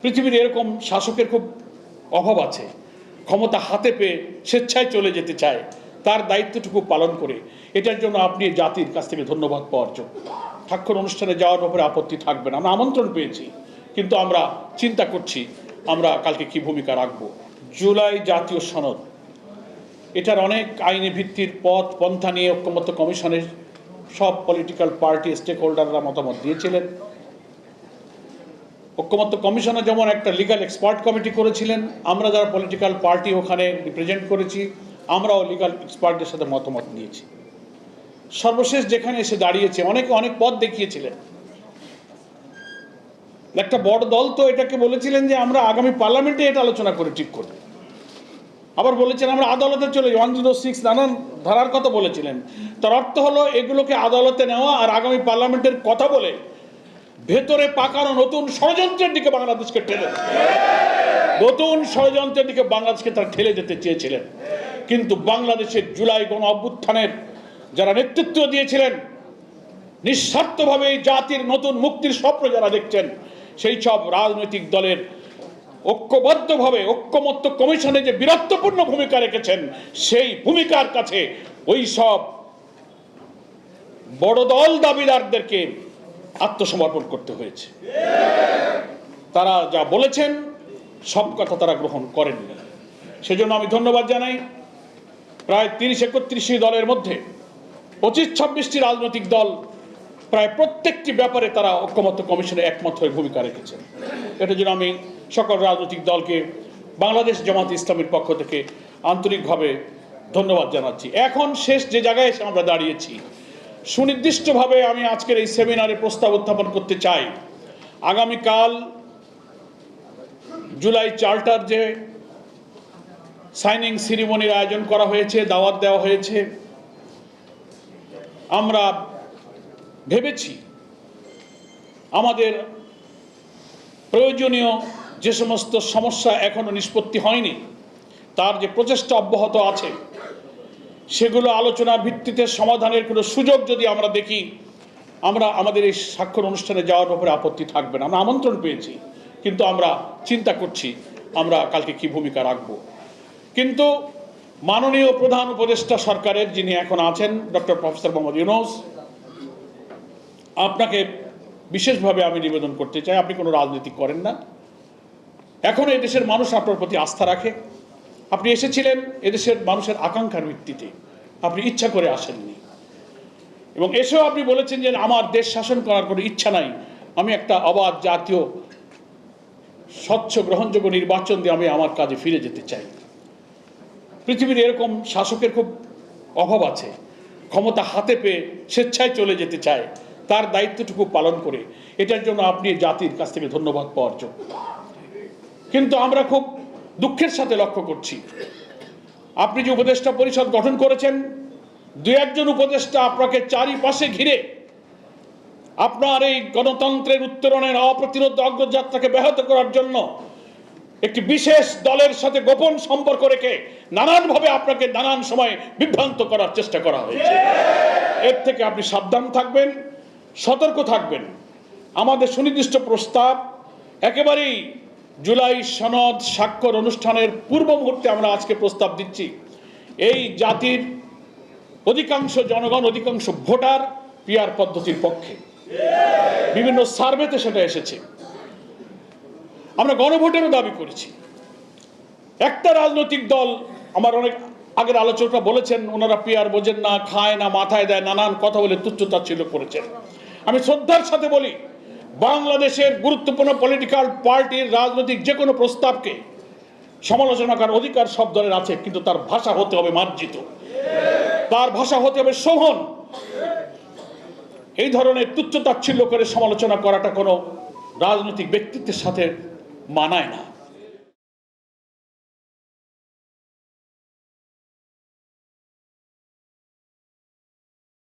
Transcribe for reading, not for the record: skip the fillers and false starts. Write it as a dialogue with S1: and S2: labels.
S1: পৃথিবীর এরকম শাসকের খুব অভাব আছে, ক্ষমতা হাতে পেয়ে স্বেচ্ছায় চলে যেতে চায়, তার দায়িত্বটুকু পালন করে। এটার জন্য আপনি জাতির কাছ থেকে ধন্যবাদ পাওয়ার যোগ্য। স্বাক্ষর অনুষ্ঠানে যাওয়ার ব্যাপারে আপত্তি থাকবে না। আমরা আমন্ত্রণ পেয়েছি, কিন্তু আমরা চিন্তা করছি আমরা কালকে কি ভূমিকা রাখব। জুলাই জাতীয় সনদ, এটার অনেক আইনি ভিত্তির পথ পন্থা নিয়ে ঐক্যমত্য কমিশনের সব পলিটিক্যাল পার্টি স্টেক হোল্ডাররা মতামত দিয়েছিলেন। ঐক্যমত্য কমিশনে যেমন একটা লিগাল এক্সপার্ট কমিটি করেছিলেন, আমরা যারা পলিটিক্যাল পার্টি ওখানে রিপ্রেজেন্ট করেছি, আমরাও লিগাল এক্সপার্টদের সাথে মতামত নিয়েছি। সর্বশেষ যেখানে এসে দাঁড়িয়েছে, অনেকে অনেক পথ দেখিয়েছিলেন। একটা বড় দল তো এটাকে বলেছিলেন যে আমরা আগামী পার্লামেন্টে এটা আলোচনা করে ঠিক করব। আবার বলেছেন আমরা আদালতে চলে 106 নানান ধারার কথা বলেছিলেন। তার অর্থ হলো এগুলোকে আদালতে নেওয়া আর আগামী পার্লামেন্টের কথা বলে ভেতরে পাকানো নতুন ষড়যন্ত্রের দিকে বাংলাদেশকে ঠেলে, নতুন ষড়যন্ত্রের দিকে বাংলাদেশকে তারা ঠেলে যেতে চেয়েছিলেন। কিন্তু বাংলাদেশের জুলাই গণ অভ্যুত্থানের যারা নেতৃত্ব দিয়েছিলেন, নিঃস্বার্থভাবে এই জাতির নতুন মুক্তির স্বপ্ন যারা দেখছেন, সেই সব রাজনৈতিক দলের ঐক্যবদ্ধভাবে ঐক্যমত্য কমিশনে যে বীরত্বপূর্ণ ভূমিকা রেখেছেন, সেই ভূমিকার কাছে ওই সব বড় দল দাবিদারদেরকে আত্মসমর্পণ করতে হয়েছে। তারা যা বলেছেন সব কথা তারা গ্রহণ করেননি। সেজন্য আমি ধন্যবাদ জানাই প্রায় 30-31টি দলের মধ্যে 25-26টি রাজনৈতিক দল প্রায় প্রত্যেকটি ব্যাপারে তারা ঐক্যমত্য কমিশনে একমত হয়ে ভূমিকা রেখেছেন। এটার জন্য আমি সকল রাজনৈতিক দলকে বাংলাদেশ জামাত ইসলামীর পক্ষ থেকে আন্তরিকভাবে ধন্যবাদ জানাচ্ছি। এখন শেষ যে জায়গায় এসে আমরা দাঁড়িয়েছি, সুনির্দিষ্টভাবে আমি আজকের এই সেমিনারে প্রস্তাব উত্থাপন করতে চাই। আগামীকাল জুলাই চার্টার যে সাইনিং সেরিমনির আয়োজন করা হয়েছে, দাওয়াত দেওয়া হয়েছে, আমরা ভেবেছি আমাদের প্রয়োজনীয় যে সমস্ত সমস্যা এখনো নিষ্পত্তি হয়নি, তার যে প্রচেষ্টা অব্যাহত আছে, সেগুলো আলোচনার ভিত্তিতে সমাধানের কোনো সুযোগ যদি আমরা দেখি, আমরা আমাদের এই স্বাক্ষর অনুষ্ঠানে যাওয়ার ব্যাপারে আপত্তি থাকবে না। আমরা আমন্ত্রণ পেয়েছি, কিন্তু আমরা চিন্তা করছি আমরা কালকে কি ভূমিকা রাখব। কিন্তু মাননীয় প্রধান উপদেষ্টা সরকারের যিনি এখন আছেন, ডক্টর প্রফেসর মোহাম্মদ ইউনূস, আপনাকে বিশেষভাবে আমি নিবেদন করতে চাই, আপনি কোনো রাজনীতি করেন না। এখন এই দেশের মানুষ আপনার প্রতি আস্থা রাখে। আপনি এসেছিলেন এদেশের মানুষের আকাঙ্ক্ষার ভিত্তিতে, আপনি ইচ্ছা করে আসেননি। এবং এসেও আপনি বলেছেন যে আমার দেশ শাসন করার কোনো ইচ্ছা নাই, আমি একটা অবাধ জাতীয় স্বচ্ছ গ্রহণযোগ্য নির্বাচন দিয়ে আমি আমার কাজে ফিরে যেতে চাই। পৃথিবীর এরকম শাসকের খুব অভাব আছে, ক্ষমতা হাতে পেয়ে স্বেচ্ছায় চলে যেতে চায়, তার দায়িত্বটুকু পালন করে। এটার জন্য আপনি জাতির কাছ থেকে ধন্যবাদ পাওয়ার যোগ্য। কিন্তু আমরা খুব দুঃখের সাথে লক্ষ্য করছি, আপনি যে উপদেষ্টা পরিষদ গঠন করেছেন, 2-1 উপদেষ্টা আপনাকে চারিপাশে ঘিরে আপনার এই গণতন্ত্রের উত্তরণের অপ্রতিরোধ অগ্রযাত্রাকে ব্যাহত করার জন্য একটি বিশেষ দলের সাথে গোপন সম্পর্ক রেখে নানানভাবে আপনাকে নানান সময় বিভ্রান্ত করার চেষ্টা করা হয়েছে। এর থেকে আপনি সাবধান থাকবেন, সতর্ক থাকবেন। আমাদের সুনির্দিষ্ট প্রস্তাব একেবারেই জুলাই সনদ স্বাক্ষর অনুষ্ঠানের পূর্ব মুহূর্তে আমরা আজকে প্রস্তাব দিচ্ছি। এই জাতির অধিকাংশ জনগণ, অধিকাংশ ভোটার পিআর পদ্ধতির পক্ষে, বিভিন্ন সার্ভেতে সেটা এসেছে। আমরা গণভোটেরও দাবি করেছি। একটা রাজনৈতিক দল, আমার অনেক আগের আলোচকরা বলেছেন ওনারা পিআর বোঝেন না, খায় না, মাথায় দেয়, নানান কথা বলে তুচ্ছ-তাচ্ছিল্য করেছেন। আমি শ্রদ্ধার সাথে বলি, বাংলাদেশের গুরুত্বপূর্ণ পলিটিক্যাল পার্টির রাজনৈতিক যে কোনো প্রস্তাবকে সমালোচনা করার অধিকার সব দলের আছে, কিন্তু তার ভাষা হতে হবে মার্জিত, তার ভাষা হতে হবে শোভন। এই ধরনের তুচ্ছ-তাচ্ছিল্য করে সমালোচনা করাটা কোনো রাজনৈতিক ব্যক্তিত্বের সাথে মানায় না।